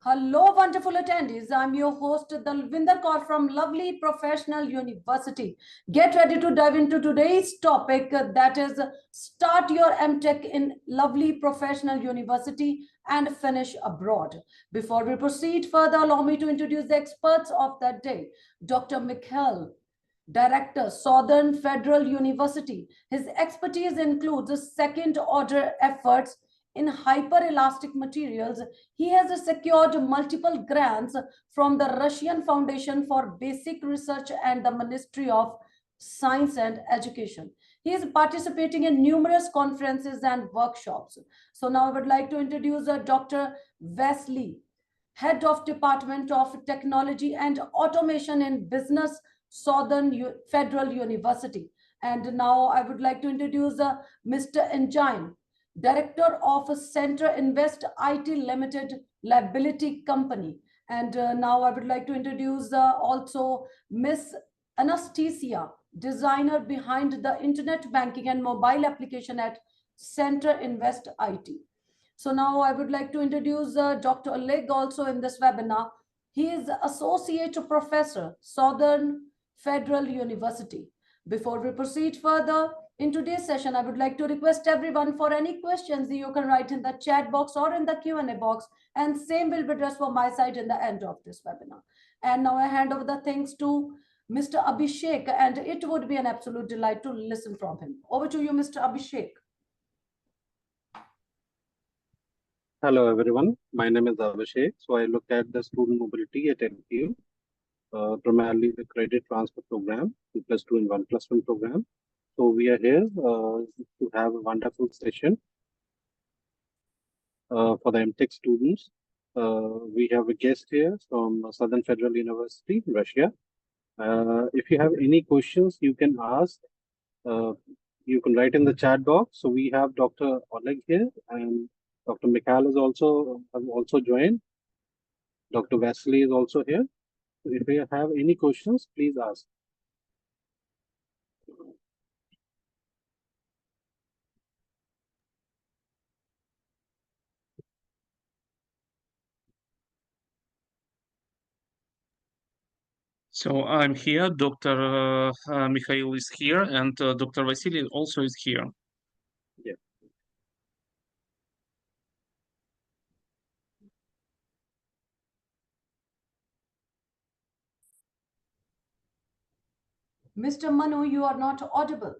Hello, wonderful attendees. I'm your host, Dalvinder Kaur from Lovely Professional University. Get ready to dive into today's topic that is start your M.Tech in Lovely Professional University and finish abroad. Before we proceed further, allow me to introduce the experts of that day. Dr. Mikhail, Director, Southern Federal University. His expertise includes second order efforts in hyperelastic materials. He has secured multiple grants from the Russian Foundation for Basic Research and the Ministry of Science and Education. He is participating in numerous conferences and workshops. So now I would like to introduce Dr. Wesley, Head of Department of Technology and Automation in Business, Southern Federal University. And now I would like to introduce Mr. Engine, Director of Center Invest IT Limited Liability Company. And now I would like to introduce also Miss Anastasia, designer behind the internet banking and mobile application at Center Invest IT. So now I would like to introduce Dr. Oleg also in this webinar. He is Associate Professor, Southern Federal University. Before we proceed further, in today's session, I would like to request everyone for any questions you can write in the chat box or in the Q&A box, and same will be addressed from my side in the end of this webinar. And now I hand over the things to Mr. Abhishek, and it would be an absolute delight to listen from him. Over to you, Mr. Abhishek. Hello everyone, my name is Abhishek. So I look at the student mobility at LPU, primarily the credit transfer program, 2+2 and 1+1 program. So we are here to have a wonderful session for the M.Tech students. We have a guest here from Southern Federal University, Russia. If you have any questions, you can ask. You can write in the chat box. So we have Dr. Oleg here, and Dr. Mikhail is also joined. Dr. Vasily is also here. So if you have any questions, please ask. So I'm here, Dr. Mikhail is here, and Dr. Vasily also is here. Yeah. Mr. Manu, you are not audible.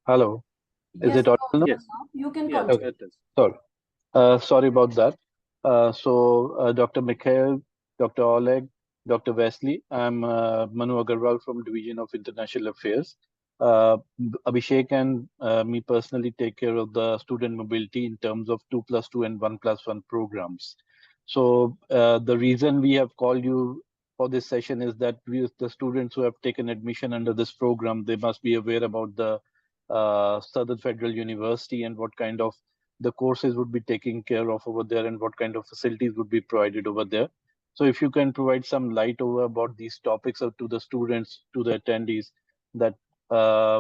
Hello. Yes, Is it audible? Yes. you can yes, continue. it is. Sorry about that. Dr. Mikhail, Dr. Oleg, Dr. Wesley, I'm Manu Agarwal from Division of International Affairs. Abhishek and me personally take care of the student mobility in terms of 2+2 and 1+1 programs. So the reason we have called you for this session is that the students who have taken admission under this program, they must be aware about the Southern Federal University and what kind of the courses would be taken care of over there and what kind of facilities would be provided over there. So if you can provide some light over about these topics to the students, to the attendees, that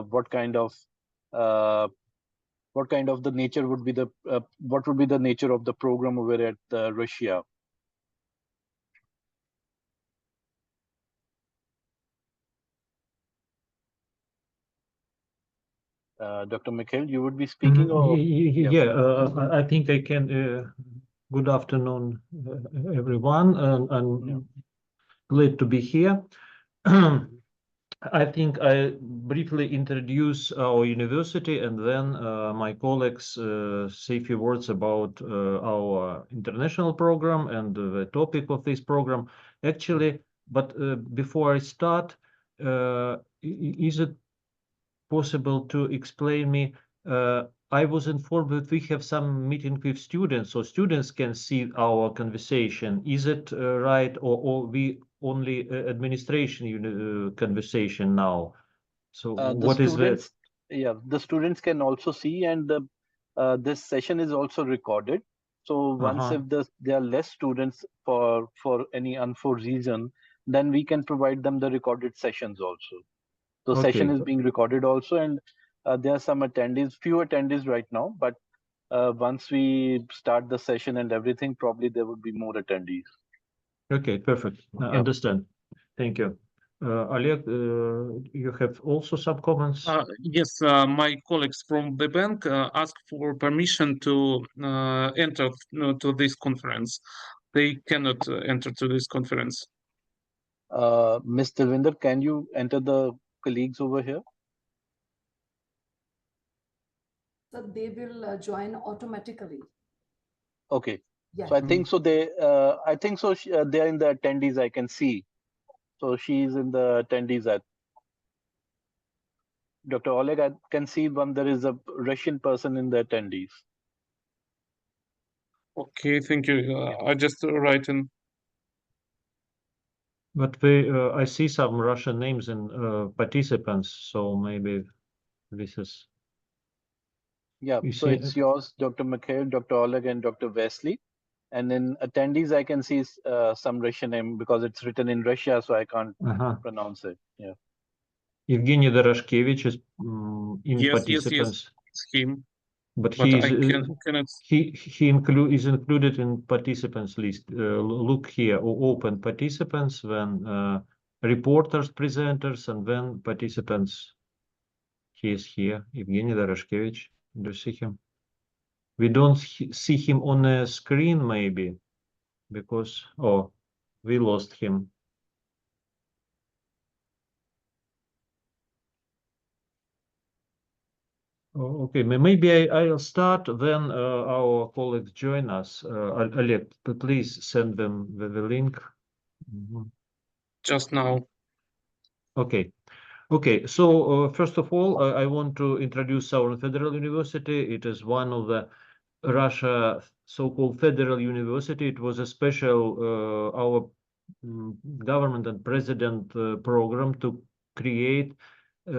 what kind of the nature would be what would be the nature of the program over at Russia? Dr. Mikhail, you would be speaking? Or I think I can. Good afternoon, everyone. I'm glad to be here. I think I briefly introduce our university, and then my colleagues say a few words about our international program and the topic of this program. Actually, but before I start, is it possible to explain me? I was informed that we have some meeting with students, so students can see our conversation. Is it right, or we only administration conversation now? So what is that? Yeah, the students can also see, and this session is also recorded. So once if there are less students for any unforeseen reason, then we can provide them the recorded sessions also. The Okay. session is being recorded also, and there are some attendees, few attendees right now, but once we start the session and everything, probably there would be more attendees. Okay, perfect. I Yeah. understand. Thank you. Oleg, you have also some comments? Yes, my colleagues from the bank asked for permission to enter to this conference. They cannot enter to this conference. Ms. Dilvinder, can you enter the colleagues over here? So they will join automatically. Okay. Yeah. So I think so. I think so. They are in the attendees. I can see. So she's in the attendees. Dr. Oleg, I can see there is a Russian person in the attendees. Okay, thank you. I just write in. But I see some Russian names in participants, so maybe this is. Yeah, You so see, it's yours, Dr. Mikhail, Dr. Oleg, and Dr. Wesley. And in attendees, I can see some Russian name because it's written in Russia, so I can't pronounce it. Yeah. Evgeny Doroshkevich is in Yes, participants. it's him. But But he I is cannot. is included in participants list. Look here, open participants, then reporters, presenters, and then participants. He is here, Evgeny Doroshkevich. Do you see him? We don't see him on a screen, maybe, because we lost him. Oh, okay, maybe I'll start, then our colleagues join us. Oleg, please send them the link. Just now. Okay. Okay, so first of all, I want to introduce Southern Federal University. It is one of the Russia so-called federal university. It was a special our government and president program to create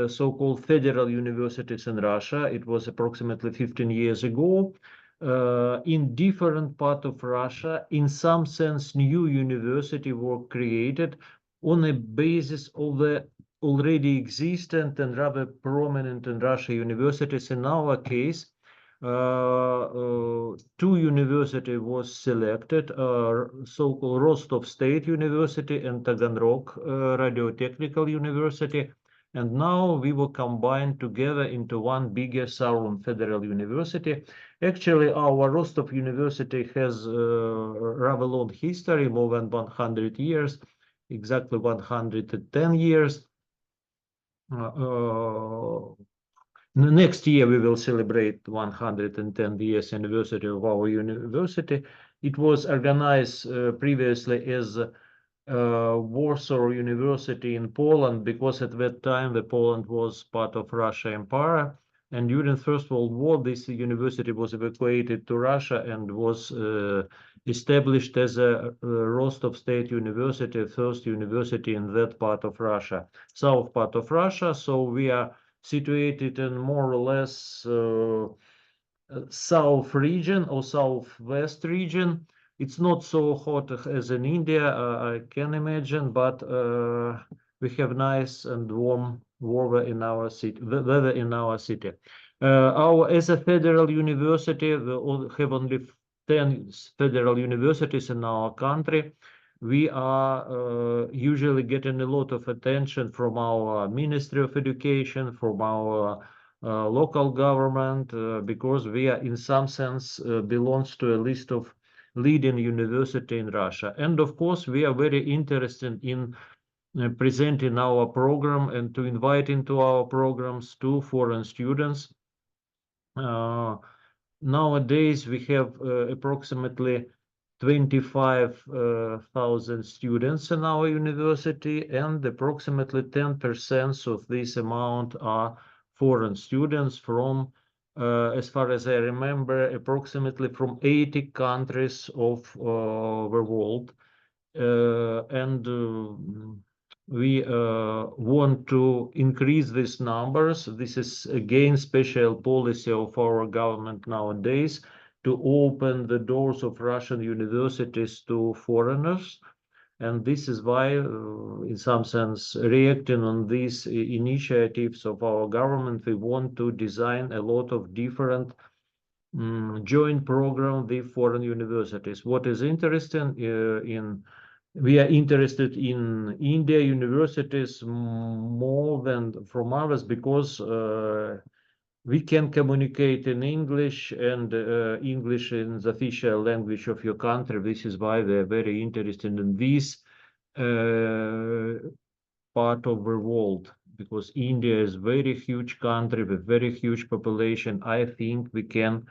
so-called federal universities in Russia. It was approximately 15 years ago. In different part of Russia, in some sense, new university were created on a basis of the already existent and rather prominent in Russia universities. In our case, two university was selected, so-called Rostov State University and Taganrog Radio-Technical University. And now we were combined together into one bigger Southern Federal University. Actually, our Rostov University has rather long history, more than 100 years, exactly 110 years. Next year, we will celebrate 110 years anniversary of our university. It was organized previously as Warsaw University in Poland, because at that time the Poland was part of Russia Empire. And during First World War, this university was evacuated to Russia and was established as a Rostov State University, first university in that part of Russia, south part of Russia. So we are situated in more or less south region or southwest region. It's not so hot as in India, I can imagine, but we have nice and warm weather in our city. As a federal university, we have only 10 federal universities in our country. We are usually getting a lot of attention from our Ministry of Education, from our local government, because we are in some sense belongs to a list of leading university in Russia. And of course, we are very interested in presenting our program and to invite into our programs two foreign students. Nowadays, we have approximately 25,000 students in our university, and approximately 10% of this amount are foreign students from, as far as I remember, approximately from 80 countries of the world. We want to increase these numbers. This is again special policy of our government nowadays, to open the doors of Russian universities to foreigners. And this is why, in some sense, reacting on these initiatives of our government, we want to design a lot of different joint program with foreign universities. What is interesting we are interested in India universities more than from others because we can communicate in English, and English is the official language of your country. This is why they're very interested in this part of the world, because India is very huge country with very huge population. I think we can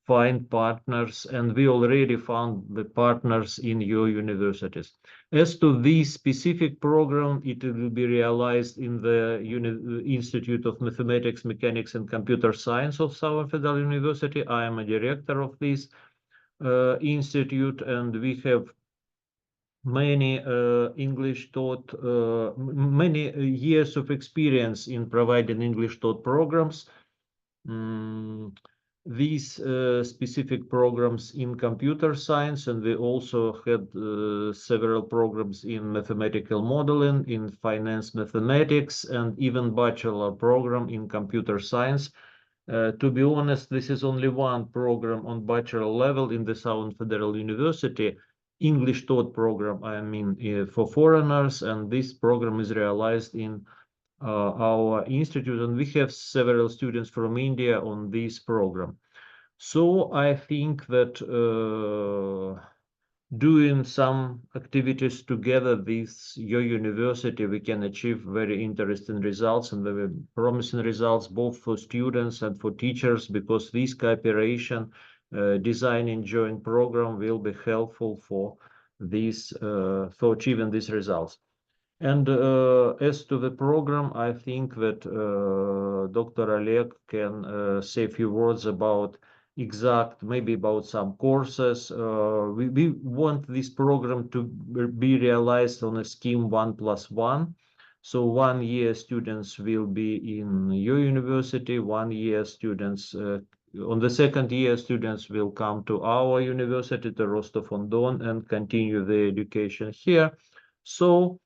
find partners, and we already found the partners in your universities. As to this specific program, it will be realized in the Institute of Mathematics, Mechanics, and Computer Science of Southern Federal University. I am a director of this institute, and we have many English taught, many years of experience in providing English taught programs. These specific programs in computer science, and we also had several programs in mathematical modeling, in finance mathematics, and even bachelor program in computer science. To be honest, this is only one program on bachelor level in the Southern Federal University, English taught program, I mean, for foreigners, and this program is realized in our institute, and we have several students from India on this program. So I think that doing some activities together with your university, we can achieve very interesting results and very promising results, both for students and for teachers, because this cooperation, designing joint program will be helpful for this, for achieving these results. And as to the program, I think that Dr. Oleg can say a few words about maybe about some courses. We want this program to be realized on a scheme 1+1. So 1 year students will be in your university, 1 year students, on the second year students will come to our university, to Rostov-on-Don, and continue their education here. So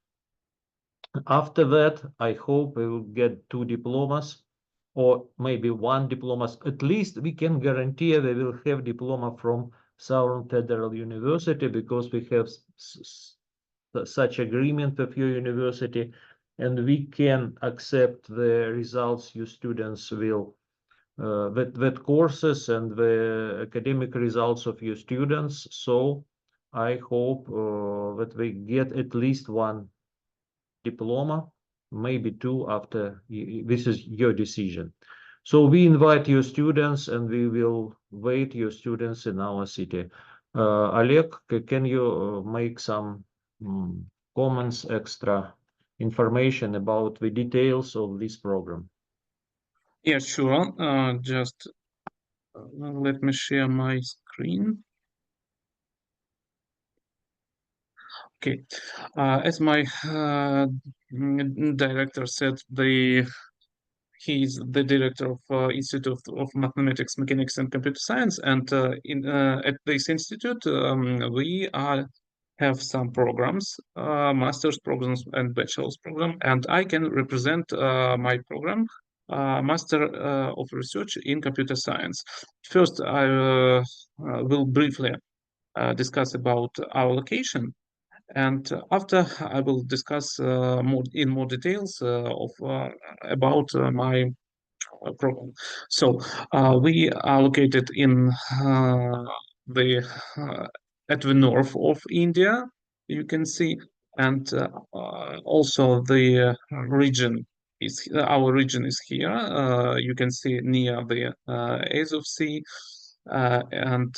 after that, I hope we will get 2 diplomas, or maybe 1 diploma. At least we can guarantee they will have diploma from Southern Federal University, because we have such agreement with your university, and we can accept the results your students will, that courses and the academic results of your students. So I hope that we get at least 1 diploma, maybe 2 after. This is your decision. So we invite your students, and we will wait your students in our city. Oleg, can you make some comments, extra information about the details of this program? Yeah, sure. Just let me share my screen. Okay, as my director said, he's the director of Institute of Mathematics, Mechanics, and Computer Science, and at this institute we have some programs, master's programs and bachelor's program, and I can represent my program, Master of Research in Computer Science. First, I will briefly discuss about our location. And after, I will discuss more details about my program. So we are located in at the north of India, you can see, and also the region is our region is here. You can see near the Azov Sea. And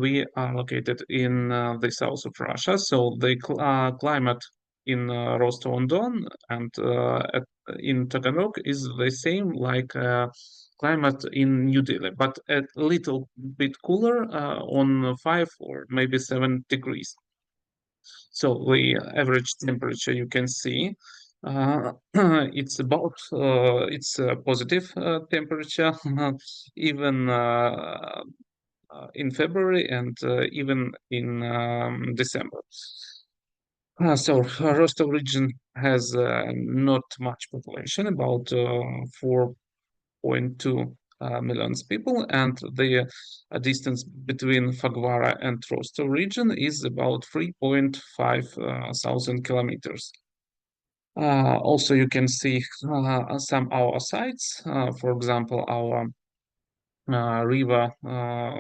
we are located in the south of Russia. So the climate in Rostov-on-Don and in Taganrog is the same like climate in New Delhi, but a little bit cooler, on 5 or maybe 7 degrees. So the average temperature you can see, it's about it's a positive temperature, even in February and even in December. Rostov region has not much population, about 4.2 million people, and the distance between Fagvara and Rostov region is about 3.5 thousand kilometers. Also, you can see some our sites, for example, our river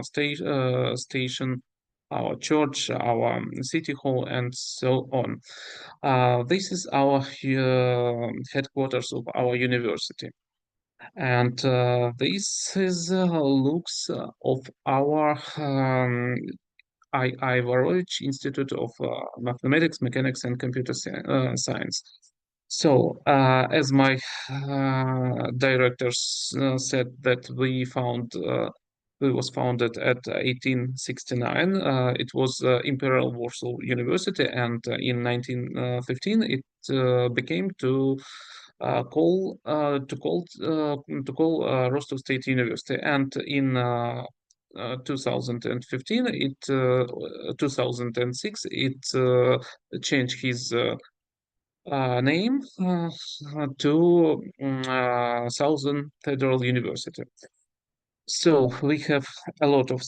station, our church, our city hall, and so on. This is our headquarters of our university. And this is looks of our Voronezh Institute of Mathematics, Mechanics, and Computer Science. So, as my directors said, that it was founded at 1869. It was Imperial Warsaw University, and in 1915 it became to call Rostov State University, and in 2015 2006 it changed his name to Southern Federal University. So we have a lot of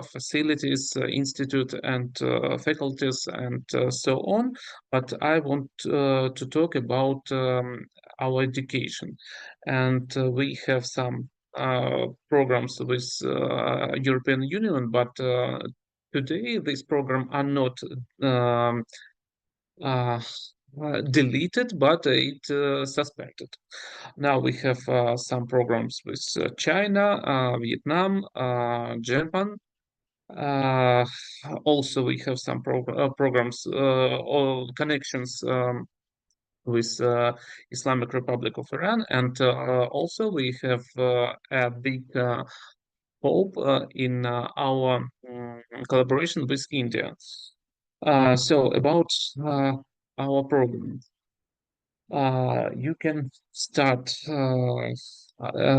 facilities, institute, and faculties, and so on. But I want to talk about our education, and we have some programs with European Union, but today these programs are not deleted, but it suspended. Now we have some programs with China, Vietnam, Japan. Also, we have some programs or connections with Islamic Republic of Iran, and also we have a big hope in our collaboration with India. So about our program. You can start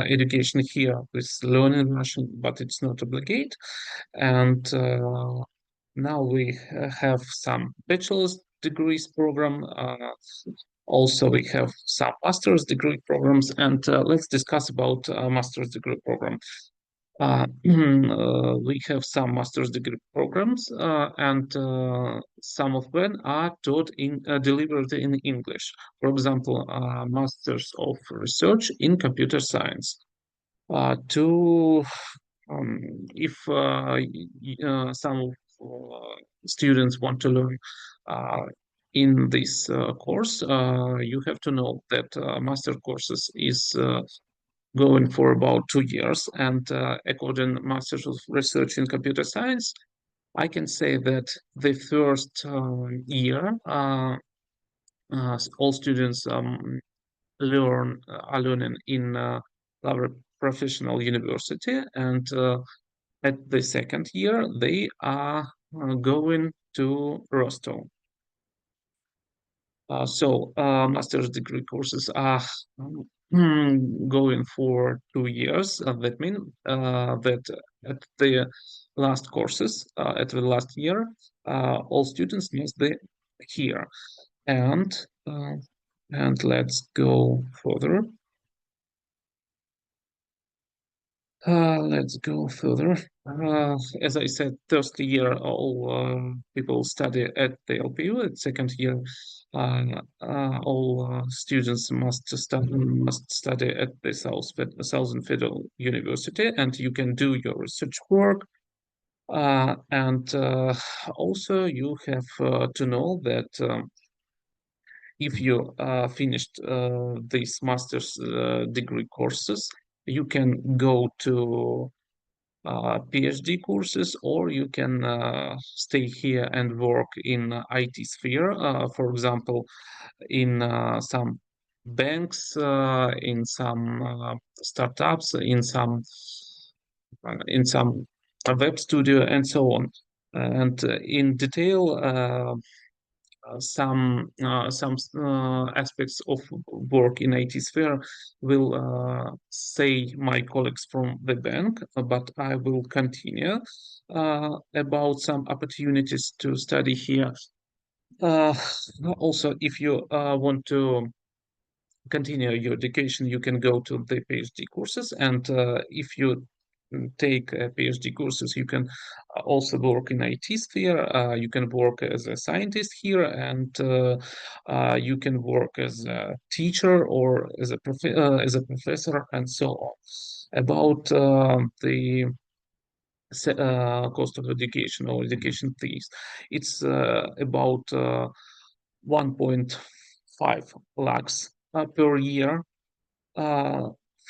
education here with learning Russian, but it's not obligate. And now we have some bachelor's degrees program. Also, we have some master's degree programs, and let's discuss about master's degree program. We have some master's degree programs, and some of them are taught delivered in English. For example, Masters of Research in Computer Science. If some students want to learn in this course, you have to know that master courses is going for about 2 years, and according to Masters of Research in Computer Science, I can say that the first year all students are learning in our professional university, and at the second year they are going to Rostov. So master's degree courses are going for 2 years. That means that at the last courses, at the last year, all students must be here. And let's go further. Let's go further. As I said, first year all people study at the LPU. At second year, all students must study at the Southern Federal University, and you can do your research work. And also, you have to know that if you finished these master's degree courses, you can go to PhD courses, or you can stay here and work in IT sphere. For example, in some banks, in some startups, in some web studio, and so on. And in detail, some aspects of work in IT sphere will say my colleagues from the bank, but I will continue about some opportunities to study here. Also, if you want to continue your education, you can go to the PhD courses, and if you take PhD courses, you can also work in IT sphere. You can work as a scientist here, and you can work as a teacher or as a professor, and so on. About the cost of education or education fees, it's about 1.5 lakhs per year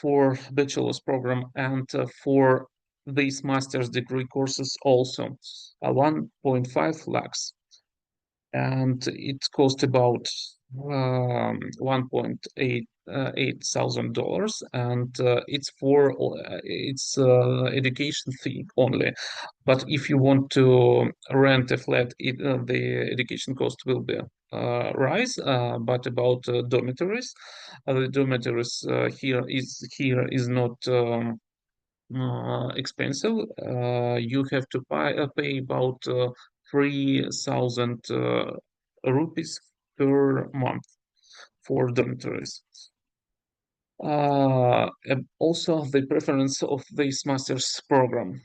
for bachelor's program, and for these master's degree courses also 1.5 lakhs, and it cost about 1.8 $8,000, and it's education fee only. But if you want to rent a flat, the education cost will be rise. But about dormitories, the dormitories here is not expensive. You have to pay about 3,000 rupees per month for dormitories. And also the preference of this master's program.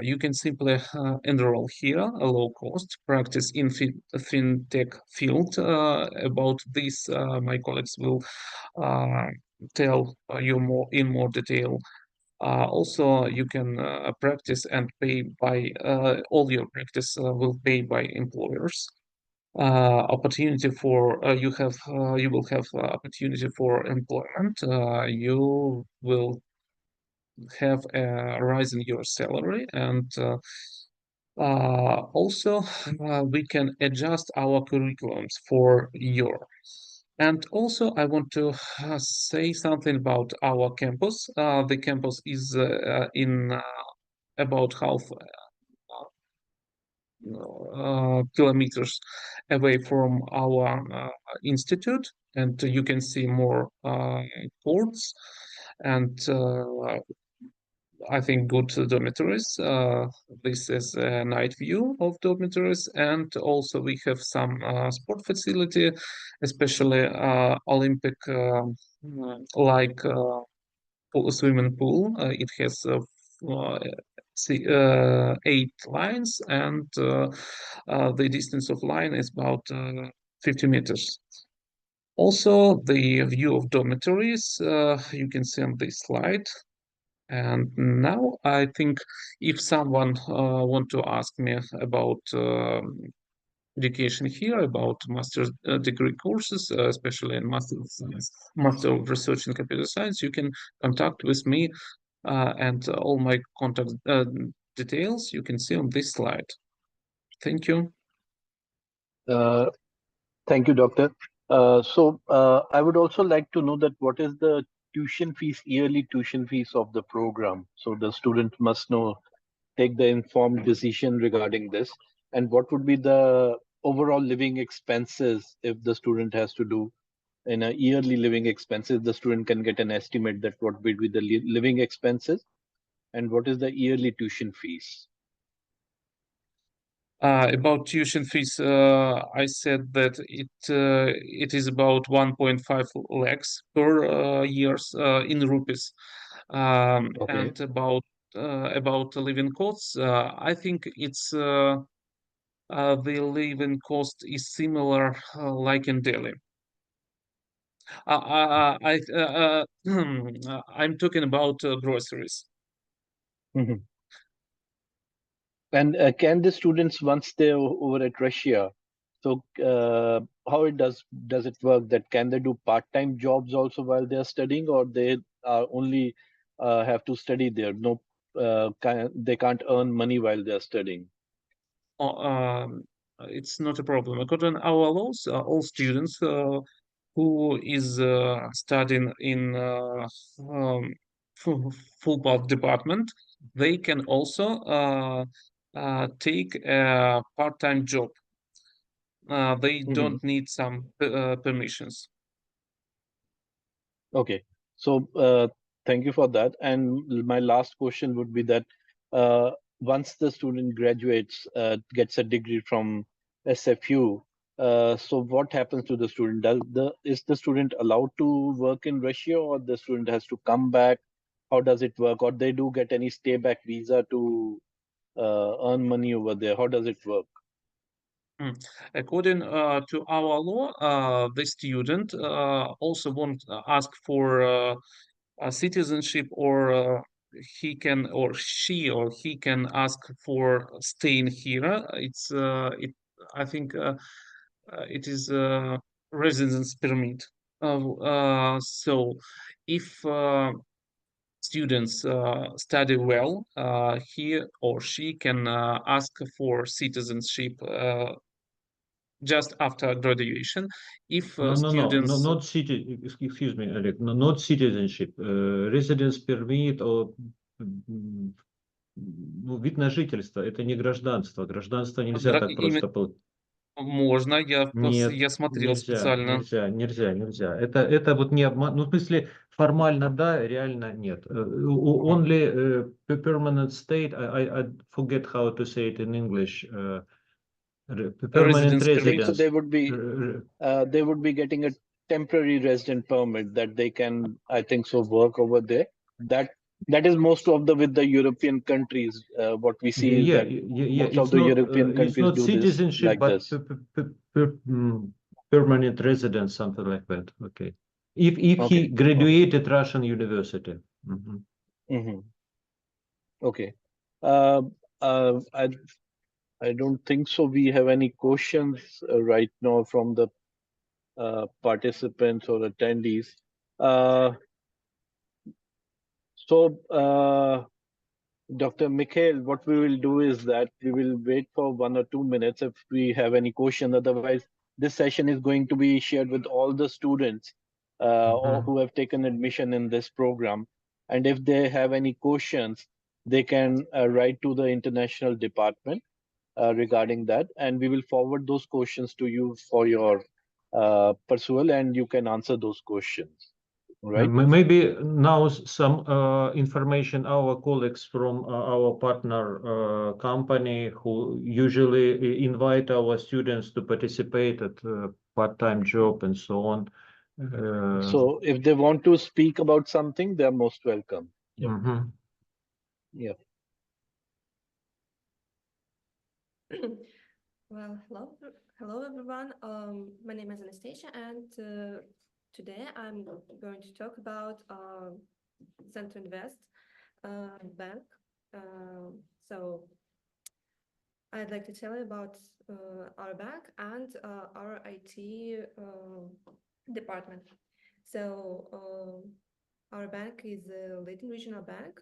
You can simply enroll here, a low cost, practice in fintech field. About this, my colleagues will tell you more in more detail. Also, you can practice and pay by all your practice will pay by employers. Opportunity for you will have opportunity for employment. You will have a rise in your salary, and also we can adjust our curriculums for your. And also, I want to say something about our campus. The campus is in about half kilometers away from our institute, and you can see more courts and I think good dormitories. This is a night view of dormitories, and also we have some sport facility, especially Olympic like swimming pool. It has 8 lines, and the distance of line is about 50 meters. Also, the view of dormitories you can see on this slide. And now I think if someone want to ask me about education here, about master's degree courses, especially in Master of Science, Master of Research in Computer Science, you can contact with me, and all my contact details you can see on this slide. Thank you. Thank you, Doctor. I would also like to know that what is the tuition fees, yearly tuition fees of the program? So the student must know, take the informed decision regarding this. And what would be the overall living expenses if the student has to do in a yearly living expenses? The student can get an estimate that what would be the living expenses and what is the yearly tuition fees? About tuition fees, I said that it is about 1.5 lakhs per years in rupees, Okay. and about living costs. I think it's the living cost is similar like in Delhi. I'm talking about groceries. Mhm. And can the students, once they're over at Russia, so how it does it work? That can they do part-time jobs also while they're studying, or they are only have to study there? No, they can't earn money while they're studying. It's not a problem. According to our laws, all students who is studying in full path department, they can also take a part-time job. They don't need some permissions. Okay, so thank you for that. And my last question would be that once the student graduates, gets a degree from SFU, So what happens to the student? Is the student allowed to work in Russia, or the student has to come back? How does it work? Or they do get any stay back visa to earn money over there? How does it work? According to our law, the student also won't ask for a citizenship, or he can, or she, or he can ask for staying here. I think it is residence permit. So if students study well, he or she can ask for citizenship just after graduation. If No, students not excuse me, Oleg, no, not citizenship, residence permit or ну, вид на жительство, это не гражданство. Гражданство нельзя так просто получить. можно, я Нет, смотрел нельзя, специально. нельзя. Это вот не обман, ну, в смысле, формально да, реально нет. Only permanent state, I forget how to say it in English, permanent Residence permit. So residence. they would be getting a temporary resident permit that they can, I think so, work over there. That is most of the with the European countries. What we see is that most of the European It's countries not do this citizenship, like but this. permanent residence, something like that. Okay. If Okay. he graduated Russian university. Mhm. Mhm. Okay. I don't think so. We have any questions right now from the participants or attendees. So, Dr. Mikhail, what we will do is that we will wait for 1 or 2 minutes if we have any question. Otherwise, this session is going to be shared with all the students or who have taken admission in this program. And if they have any questions, they can write to the international department regarding that, and we will forward those questions to you for your pursual, and you can answer those questions. Right? Maybe now some information our colleagues from our partner company who usually invite our students to participate at part-time job and so on. So if they want to speak about something, they are most welcome. Mhm. Yeah. Well, hello everyone. My name is Anastasia, and today I'm going to talk about Center Invest Bank. So I'd like to tell you about our bank and our IT department. So our bank is a leading regional bank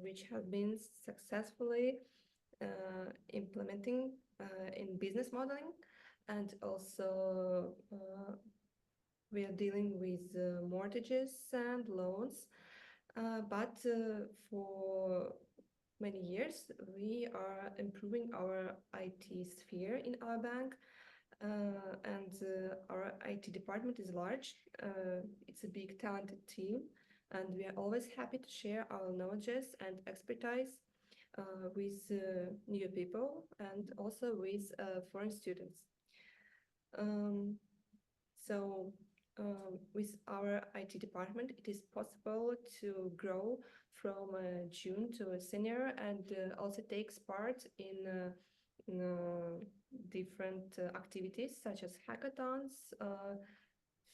which has been successfully implementing in business modeling, and also we are dealing with mortgages and loans, but for many years we are improving our IT sphere in our bank, and our IT department is large. It's a big talented team, and we are always happy to share our knowledges and expertise with new people and also with foreign students. So with our IT department, it is possible to grow from a June to a senior, and also takes part in different activities such as hackathons,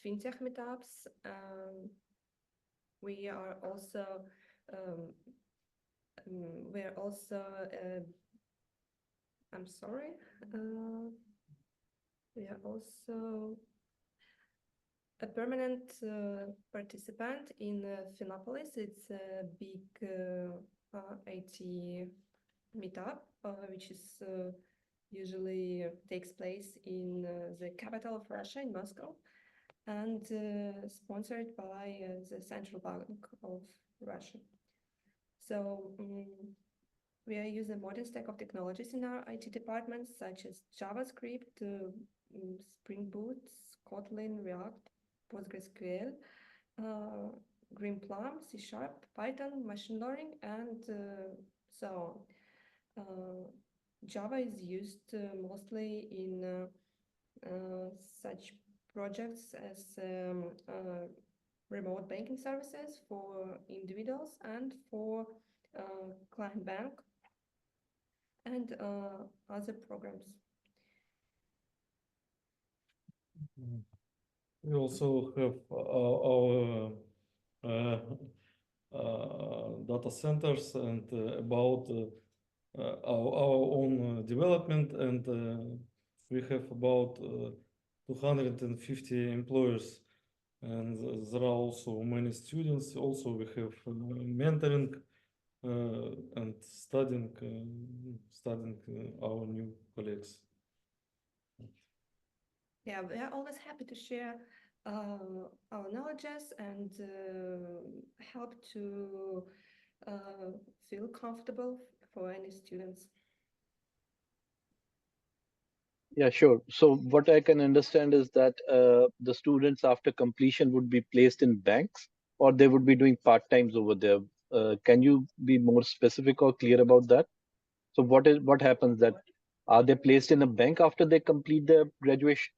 fintech meetups. We are also I'm sorry. We are also a permanent participant in Phinopolis. It's a big IT meetup, which is usually takes place in the capital of Russia, in Moscow, and sponsored by the Central Bank of Russia. So we are using modern stack of technologies in our IT department, such as JavaScript, Spring Boot, Kotlin, React, PostgreSQL, Greenplum, C#, Python, machine learning, and so on. Java is used mostly in such projects as remote banking services for individuals and for client bank and other programs. We also have our data centers and about our own development, and we have about 250 employers, and there are also many students. Also, we have mentoring and studying our new colleagues. Yeah, we are always happy to share our knowledges and help to feel comfortable for any students. Yeah, sure. So what I can understand is that the students after completion would be placed in banks, or they would be doing part-times over there. Can you be more specific or clear about that? So what happens that are they placed in a bank after they complete their graduation?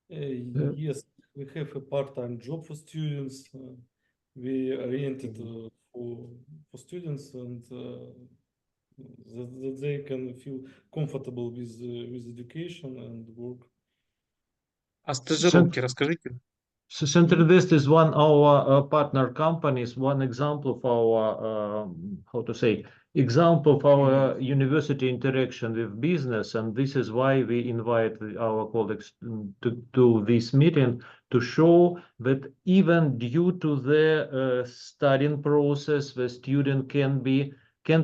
Yes, we have a part-time job for students. We oriented for students, and that they can feel comfortable with education and work. А стажировки расскажите. Center-Invest is one of our partner companies, one example of our, example of our university interaction with business. And this is why we invite our colleagues to this meeting to show that even due to the studying process, the student can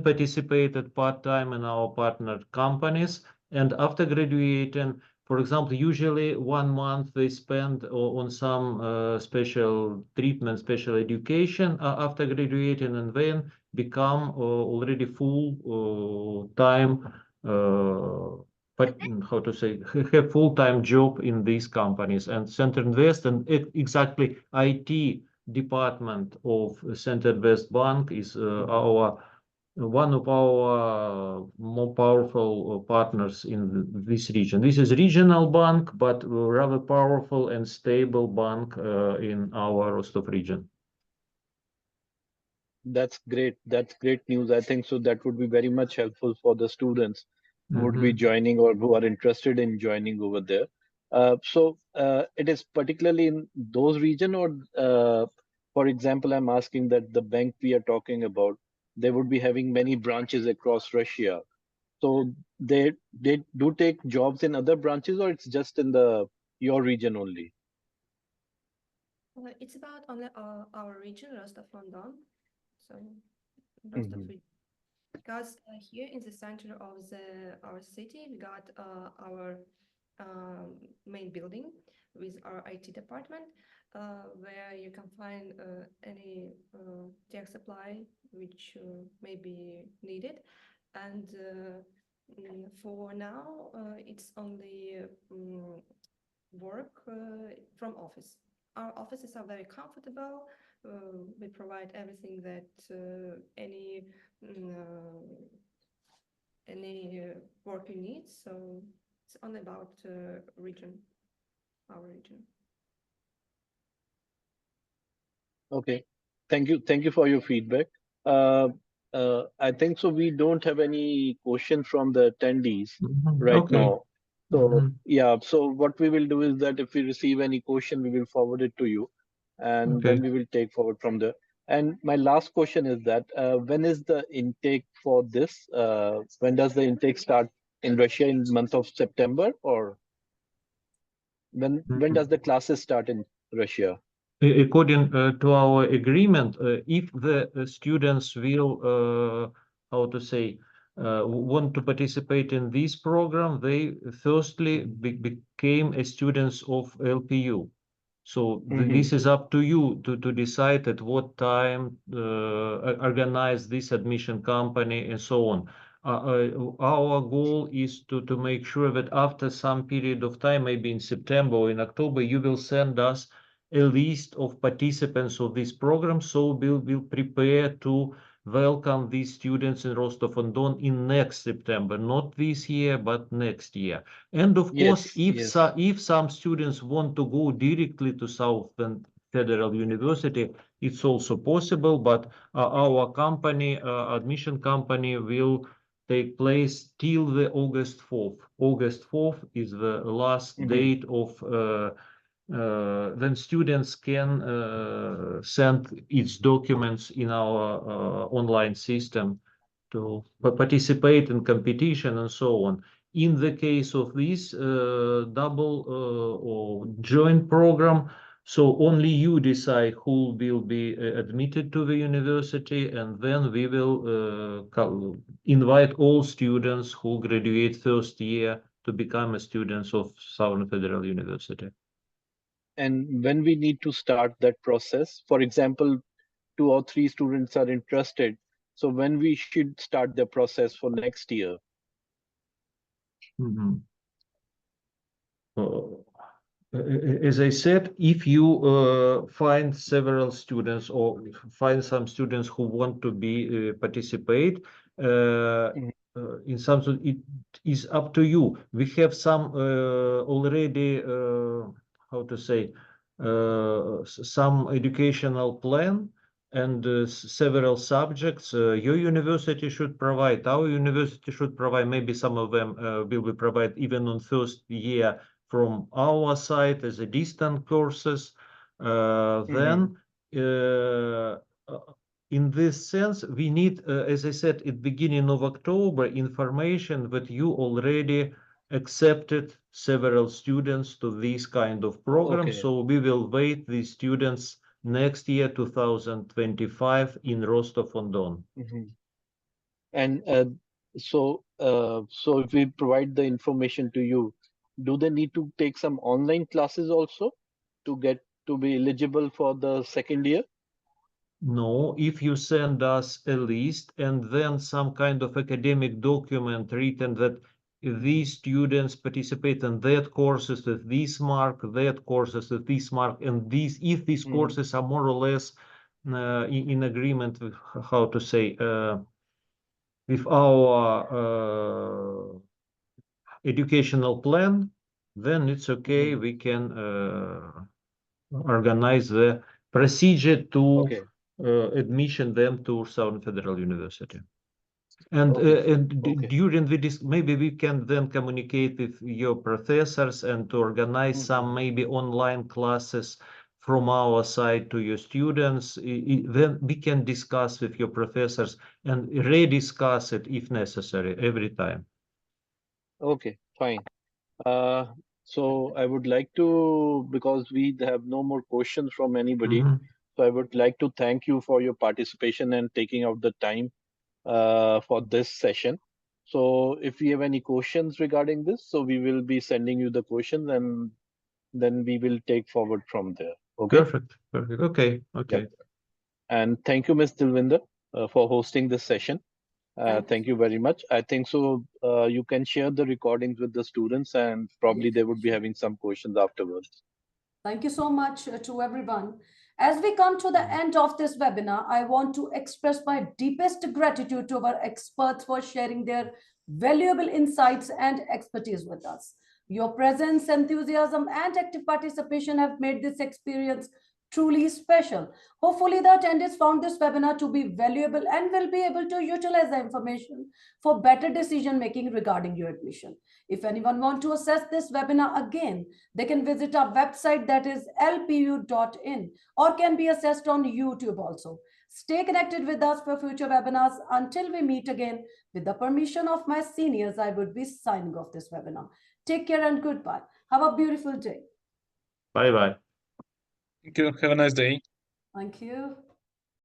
participate at part-time in our partner companies. And after graduating, for example, usually 1 month they spend on some special treatment, special education after graduating, and then become already full time, have full-time job in these companies. And Center Invest and exactly IT department of Center Invest Bank is one of our more powerful partners in this region. This is regional bank, but rather powerful and stable bank in our Rostov region. That's great. That's great news. I think so that would be very much helpful for the students who would be joining or who are interested in joining over there. It is particularly in those region, or for example, I'm asking that the bank we are talking about, they would be having many branches across Russia. So they do take jobs in other branches, or it's just in your region only? It's about only our region, Rostov-on-Don. So Rostov region. Because here in the center of our city, we got our main building with our IT department, where you can find any tech supply which may be needed. And for now, it's only work from office. Our offices are very comfortable. We provide everything that any worker needs. So it's only about region, our region. Okay, thank you for your feedback. I think so. We don't have any question from the attendees right now. So yeah, so what we will do is that if we receive any question, we will forward it to you, and then we will take forward from there. And my last question is that when is the intake for this? When does the intake start in Russia, in the month of September, or when does the classes start in Russia? According to our agreement, if the students will, want to participate in this program, they firstly became a students of LPU. So this is up to you to decide at what time organize this admission company and so on. Our goal is to make sure that after some period of time, maybe in September or in October, you will send us a list of participants of this program, so we'll prepare to welcome these students in Rostov-on-Don in next September, not this year, but next year. And of course, if some students want to go directly to Southern Federal University, it's also possible, but our company, admission company, will take place till the August 4th. August 4th is the last date of when students can send its documents in our online system to participate in competition and so on. In the case of this double or joint program, so only you decide who will be admitted to the university, and then we will invite all students who graduate first year to become a students of Southern Federal University. And when we need to start that process, for example, 2 or 3 students are interested, so when we should start the process for next year? As I said, if you find several students or find some students who want to be participate in something, it is up to you. We have some already, how to say, some educational plan and several subjects your university should provide. Our university should provide. Maybe some of them will be provided even on first year from our side as a distant courses. Then in this sense, we need, as I said, at beginning of October, information that you already accepted several students to this kind of program. So we will wait these students next year, 2025, in Rostov-on-Don. And so if we provide the information to you, do they need to take some online classes also to get to be eligible for the second year? No, if you send us a list and then some kind of academic document written that these students participate in that courses with this mark, that courses with this mark, and these, if these courses are more or less in agreement with, how to say, with our educational plan, then it's okay. We can organize the procedure to admission them to Southern Federal University. And during the maybe we can then communicate with your professors and to organize some maybe online classes from our side to your students. Then we can discuss with your professors and rediscuss it if necessary every time. Okay, fine. So I would like to, because we have no more questions from anybody, so I would like to thank you for your participation and taking out the time for this session. So if you have any questions regarding this, so we will be sending you the questions and then we will take forward from there. Okay. Perfect. Perfect. Okay. Okay. Yep. And thank you, Ms. Dilvinder, for hosting this session. Thank you very much. I think so. You can share the recordings with the students, and probably they would be having some questions afterwards. Thank you so much to everyone. As we come to the end of this webinar, I want to express my deepest gratitude to our experts for sharing their valuable insights and expertise with us. Your presence, enthusiasm, and active participation have made this experience truly special. Hopefully, the attendees found this webinar to be valuable and will be able to utilize the information for better decision making regarding your admission. If anyone wants to access this webinar again, they can visit our website, that is lpu.in, or can be accessed on YouTube also. Stay connected with us for future webinars. Until we meet again, with the permission of my seniors, I would be signing off this webinar. Take care and goodbye. Have a beautiful day. Bye-bye. Thank you. Have a nice day. Thank you.